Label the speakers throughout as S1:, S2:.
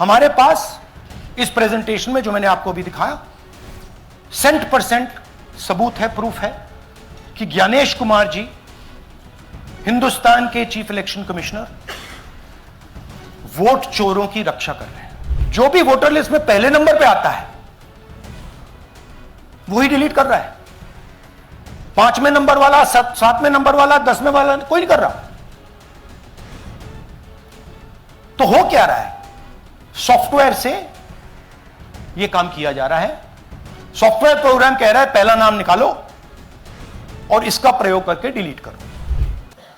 S1: हमारे पास इस प्रेजेंटेशन में जो मैंने आपको अभी दिखाया 100% सबूत है, प्रूफ है कि ज्ञानेश कुमार जी हिंदुस्तान के चीफ इलेक्शन कमिश्नर वोट चोरों की रक्षा कर रहे हैं। जो भी वोटर लिस्ट में पहले नंबर पे आता है वही डिलीट कर रहा है। 5वें नंबर वाला, 7वें नंबर वाला, 10वें वाला कोई नहीं कर रहा। तो हो क्या रहा है? सॉफ्टवेयर से यह काम किया जा रहा है। सॉफ्टवेयर प्रोग्राम कह रहा है पहला नाम निकालो और इसका प्रयोग करके डिलीट करो।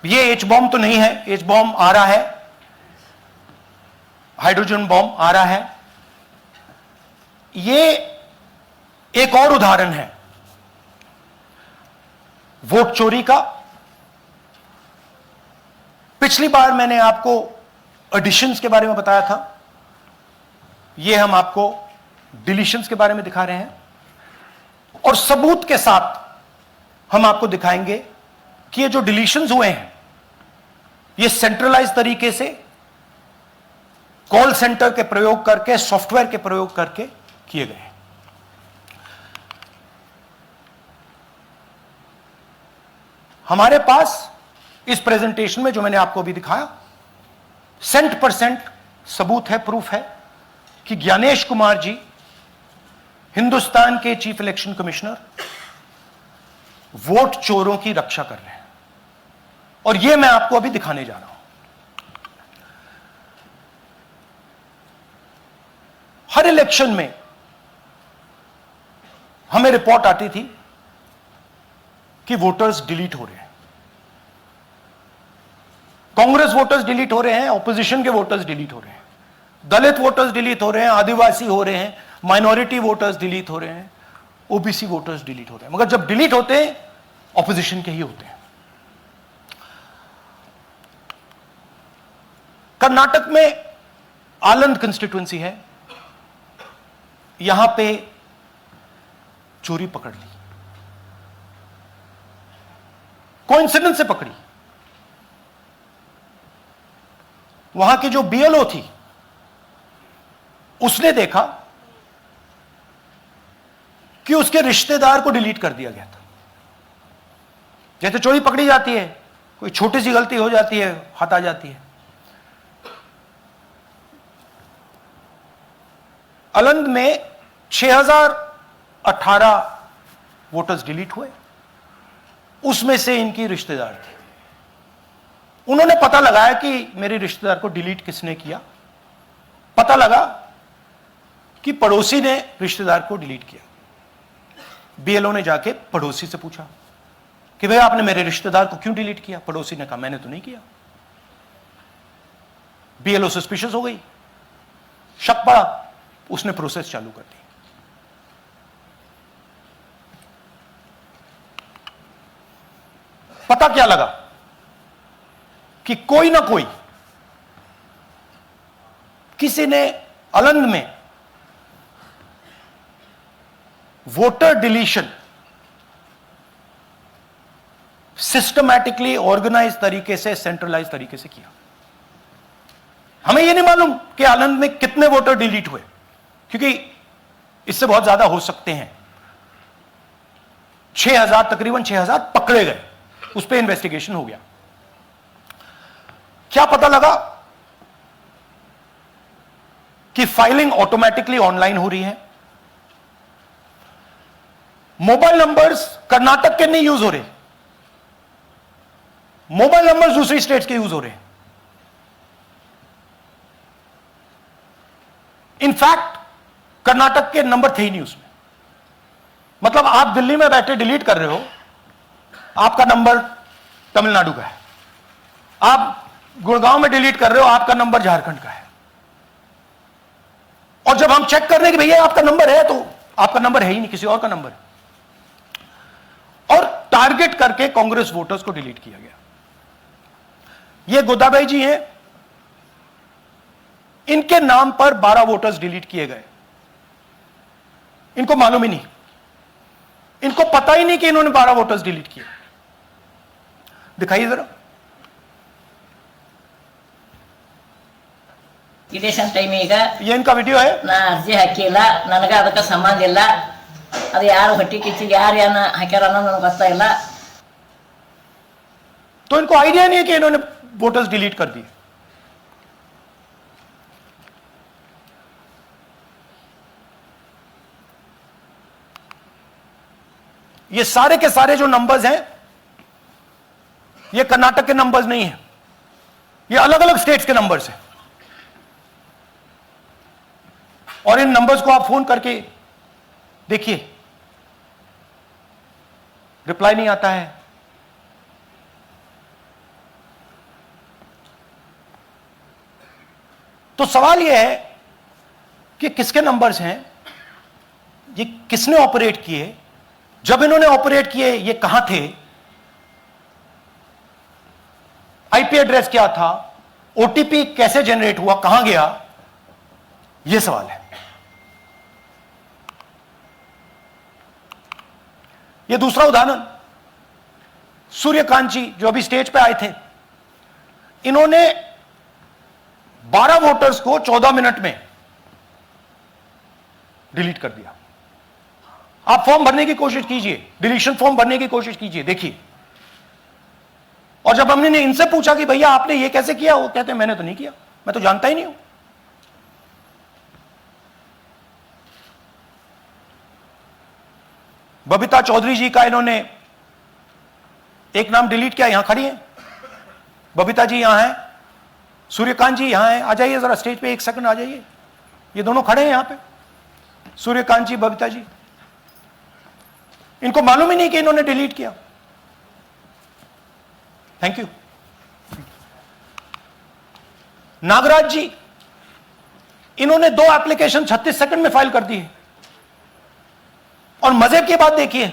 S1: यह एच बॉम्ब तो नहीं है, एच बॉम्ब आ रहा है, हाइड्रोजन बॉम्ब आ रहा है। यह एक और उदाहरण है वोट चोरी का। पिछली बार मैंने आपको एडिशंस के बारे में बताया था, यह हम आपको डिलीशंस के बारे में दिखा रहे हैं और सबूत के साथ हम आपको दिखाएंगे कि ये जो डिलीशंस हुए हैं ये सेंट्रलाइज तरीके से कॉल सेंटर के प्रयोग करके, सॉफ्टवेयर के प्रयोग करके किए गए हैं। हमारे पास इस प्रेजेंटेशन में जो मैंने आपको अभी दिखाया 100% सबूत है, प्रूफ है कि ज्ञानेश कुमार जी हिंदुस्तान के चीफ इलेक्शन कमिश्नर वोट चोरों की रक्षा कर रहे हैं और यह मैं आपको अभी दिखाने जा रहा हूं। हर इलेक्शन में हमें रिपोर्ट आती थी कि वोटर्स डिलीट हो रहे हैं। कांग्रेस वोटर्स डिलीट हो रहे हैं, ऑपोजिशन के वोटर्स डिलीट हो रहे हैं, दलित वोटर्स डिलीट हो रहे हैं, आदिवासी हो रहे हैं, माइनॉरिटी वोटर्स डिलीट हो रहे हैं, ओबीसी वोटर्स डिलीट हो रहे हैं। मगर जब डिलीट होते हैं ऑपोजिशन के ही होते हैं। कर्नाटक में आलंद कंस्टिट्यूएंसी है, यहां पे चोरी पकड़ ली, कोइंसिडेंस से पकड़ी। वहां की जो बीएलओ थी उसने देखा कि उसके रिश्तेदार को डिलीट कर दिया गया था। जैसे चोरी पकड़ी जाती है, कोई छोटी सी गलती हो जाती है, हाथ आ जाती है। अलंद में 6018 वोटर्स डिलीट हुए, उसमें से इनकी रिश्तेदार थे। उन्होंने पता लगाया कि मेरे रिश्तेदार को डिलीट किसने किया। पता लगा कि पड़ोसी ने रिश्तेदार को डिलीट किया। बीएलओ ने जाके पड़ोसी से पूछा कि भाई आपने मेरे रिश्तेदार को क्यों डिलीट किया? पड़ोसी ने कहा मैंने तो नहीं किया। बीएलओ सस्पिशियस हो गई, शक पड़ा, उसने प्रोसेस चालू कर दी। पता क्या लगा कि कोई ना कोई, किसी ने अलंद में वोटर डिलीशन सिस्टमैटिकली ऑर्गेनाइज तरीके से, सेंट्रलाइज तरीके से किया। हमें यह नहीं मालूम कि आलंद में कितने वोटर डिलीट हुए, क्योंकि इससे बहुत ज्यादा हो सकते हैं। 6000, तकरीबन 6000 पकड़े गए, उस पर इन्वेस्टिगेशन हो गया। क्या पता लगा कि फाइलिंग ऑटोमेटिकली ऑनलाइन हो रही है। मोबाइल नंबर्स कर्नाटक के नहीं यूज हो रहे, मोबाइल नंबर्स दूसरी स्टेट्स के यूज हो रहे हैं। इनफैक्ट कर्नाटक के नंबर थे ही नहीं उसमें। मतलब आप दिल्ली में बैठे डिलीट कर रहे हो, आपका नंबर तमिलनाडु का है। आप गुड़गांव में डिलीट कर रहे हो, आपका नंबर झारखंड का है। और जब हम चेक कर रहे हैं कि भैया आपका नंबर है, तो आपका नंबर है ही नहीं, किसी और का नंबर है। और टारगेट करके कांग्रेस वोटर्स को डिलीट किया गया। ये गोदाबाई जी हैं, इनके नाम पर 12 वोटर्स डिलीट किए गए। इनको मालूम ही नहीं, इनको पता ही नहीं कि इन्होंने 12 वोटर्स डिलीट किए। दिखाइए जरा।
S2: ಇಲೆಕ್ಷನ್ ಟೈಮ್ ಈಗ
S1: ये इनका वीडियो है।
S2: ನಾ ಅರ್ಜಿ ಹಾಕಿಲ್ಲ, ನನಗೆ ಅದಕ್ಕೆ ಸಂಬಂಧ ಇಲ್ಲ. ಅದು ಯಾರು ಹೊಟ್ಟಿ ಕಿಚ್ಚಿಗೆ ಯಾರು ಏನ ಹಾಕ್ಯಾರ ಅನ್ನೋದು ನನಗೆ ಗೊತ್ತಾಗಿಲ್ಲ.
S1: तो इनको आइडिया नहीं है कि इन्होंने वोटर्स डिलीट कर दिए। ये सारे के सारे जो नंबर्स हैं ये कर्नाटक के नंबर्स नहीं है, ये अलग अलग स्टेट्स के नंबर्स हैं। और इन नंबर्स को आप फोन करके देखिए, रिप्लाई नहीं आता है। तो सवाल यह है कि किसके नंबर्स हैं, ये किसने ऑपरेट किए, जब इन्होंने ऑपरेट किए ये कहां थे, आईपी एड्रेस क्या था, ओटीपी कैसे जनरेट हुआ, कहां गया, यह सवाल है। यह दूसरा उदाहरण, सूर्यकांत जी जो अभी स्टेज पे आए थे, इन्होंने 12 वोटर्स को 14 मिनट में डिलीट कर दिया। आप फॉर्म भरने की कोशिश कीजिए, डिलीशन फॉर्म भरने की कोशिश कीजिए, देखिए। और जब हमने इनसे पूछा कि भैया आपने ये कैसे किया, वो कहते हैं मैंने तो नहीं किया, मैं तो जानता ही नहीं हूं। बबीता चौधरी जी का इन्होंने एक नाम डिलीट किया, यहां खड़ी हैं बबीता जी, यहां हैं, सूर्यकांत जी यहां हैं, आ जाइए जरा स्टेज पे, एक सेकंड आ जाइए। ये दोनों खड़े हैं यहां पे, सूर्यकांत जी, बबीता जी। इनको मालूम ही नहीं कि इन्होंने डिलीट किया। Thank you. नागराज जी, इन्होंने 2 एप्लीकेशन 36 सेकंड में फाइल कर दी है। और मजे की बात देखिए,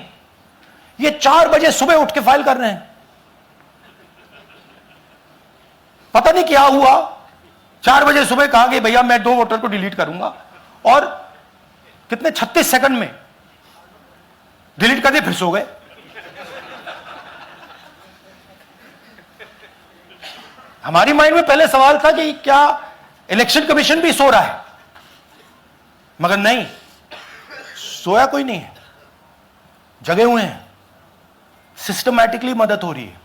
S1: ये 4 बजे सुबह उठ के फाइल कर रहे हैं। पता नहीं क्या हुआ, 4 बजे सुबह कहा कि भैया मैं 2 वोटर को डिलीट करूंगा, और कितने 36 सेकंड में डिलीट कर दिए, फिर सो गए। हमारी माइंड में पहले सवाल था कि क्या इलेक्शन कमीशन भी सो रहा है, मगर नहीं, सोया कोई नहीं है, जगे हुए हैं, सिस्टमैटिकली मदद हो रही है।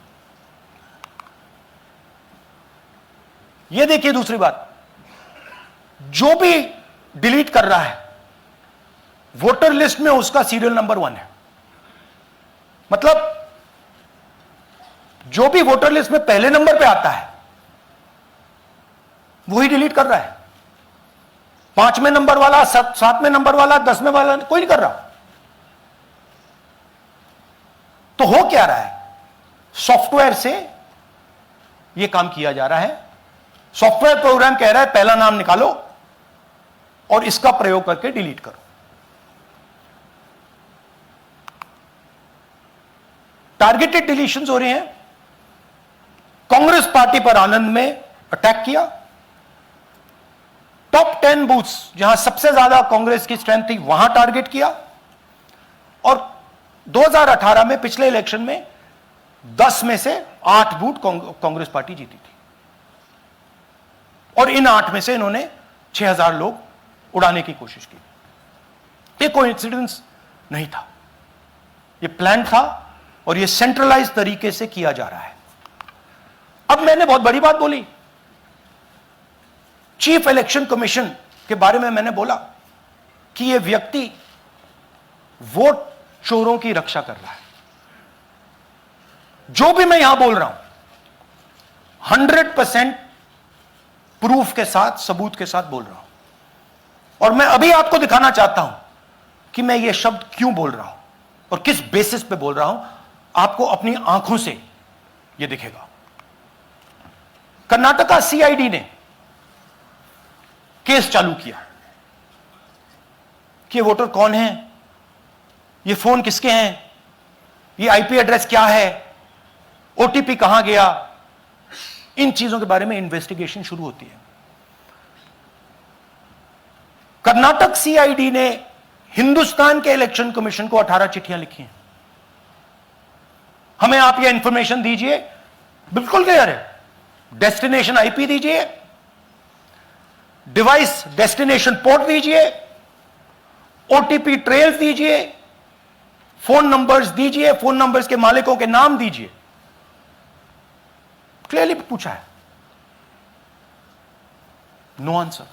S1: यह देखिए दूसरी बात, जो भी डिलीट कर रहा है वोटर लिस्ट में उसका सीरियल नंबर 1 है। मतलब जो भी वोटर लिस्ट में पहले नंबर पे आता है वही डिलीट कर रहा है। 5वें नंबर वाला, 7वें नंबर वाला, 10वें वाला कोई नहीं कर रहा। तो हो क्या रहा है, सॉफ्टवेयर से यह काम किया जा रहा है। सॉफ्टवेयर प्रोग्राम कह रहा है पहला नाम निकालो और इसका प्रयोग करके डिलीट करो। टारगेटेड डिलीशंस हो रहे हैं। कांग्रेस पार्टी पर आनंद में अटैक किया, टॉप 10 बूथ्स जहां सबसे ज्यादा कांग्रेस की स्ट्रेंथ थी वहां टारगेट किया। और 2018 में पिछले इलेक्शन में 10 में से 8 बूथ कांग्रेस पार्टी जीती थी, और इन 8 में से इन्होंने 6000 लोग उड़ाने की कोशिश की। ये कोइंसिडेंस नहीं था, ये प्लान था, और ये सेंट्रलाइज तरीके से किया जा रहा है। अब मैंने बहुत बड़ी बात बोली, चीफ इलेक्शन कमीशन के बारे में मैंने बोला कि यह व्यक्ति वोट चोरों की रक्षा कर रहा है। जो भी मैं यहां बोल रहा हूं 100% प्रूफ के साथ, सबूत के साथ बोल रहा हूं। और मैं अभी आपको दिखाना चाहता हूं कि मैं ये शब्द क्यों बोल रहा हूं और किस बेसिस पे बोल रहा हूं। आपको अपनी आंखों से यह दिखेगा। कर्नाटका सीआईडी ने केस चालू किया कि वोटर कौन है, ये फोन किसके हैं, ये आईपी एड्रेस क्या है, ओटीपी कहां गया, इन चीजों के बारे में इन्वेस्टिगेशन शुरू होती है। कर्नाटक सीआईडी ने हिंदुस्तान के इलेक्शन कमीशन को 18 चिट्ठियां लिखी हैं। हमें आप यह इंफॉर्मेशन दीजिए, बिल्कुल क्लियर है, डेस्टिनेशन आईपी दीजिए, डिवाइस डेस्टिनेशन पोर्ट दीजिए, ओटीपी ट्रेल्स दीजिए, फोन नंबर्स दीजिए, फोन नंबर्स के मालिकों के नाम दीजिए। क्लियरली पूछा है, नो आंसर।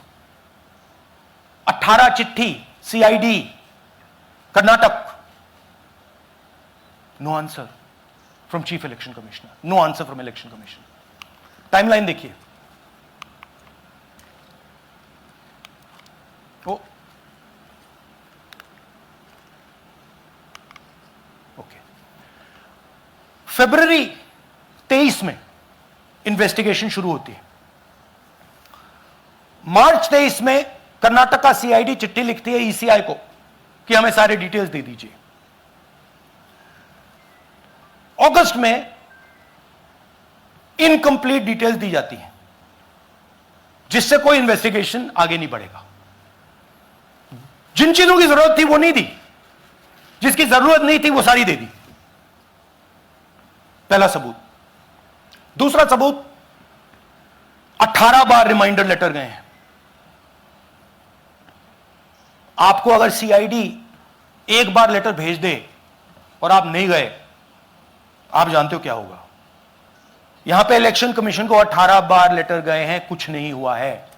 S1: 18 चिट्ठी CID Karnataka, no answer from chief election commissioner, no answer from election commission. Timeline देखिए, ओके, फरवरी 23 में इन्वेस्टिगेशन शुरू होती है। मार्च 23 में कर्नाटक का सीआईडी चिट्ठी लिखती है ईसीआई को कि हमें सारे डिटेल्स दे दीजिए। अगस्त में इनकंप्लीट डिटेल्स दी जाती हैं, जिससे कोई इन्वेस्टिगेशन आगे नहीं बढ़ेगा। जिन चीजों की जरूरत थी वो नहीं दी, जिसकी जरूरत नहीं थी वो सारी दे दी। पहला सबूत। दूसरा सबूत, 18 बार रिमाइंडर लेटर गए हैं। आपको अगर सीआईडी एक बार लेटर भेज दे और आप नहीं गए, आप जानते हो क्या होगा। यहां पे इलेक्शन कमीशन को 18 बार लेटर गए हैं, कुछ नहीं हुआ है।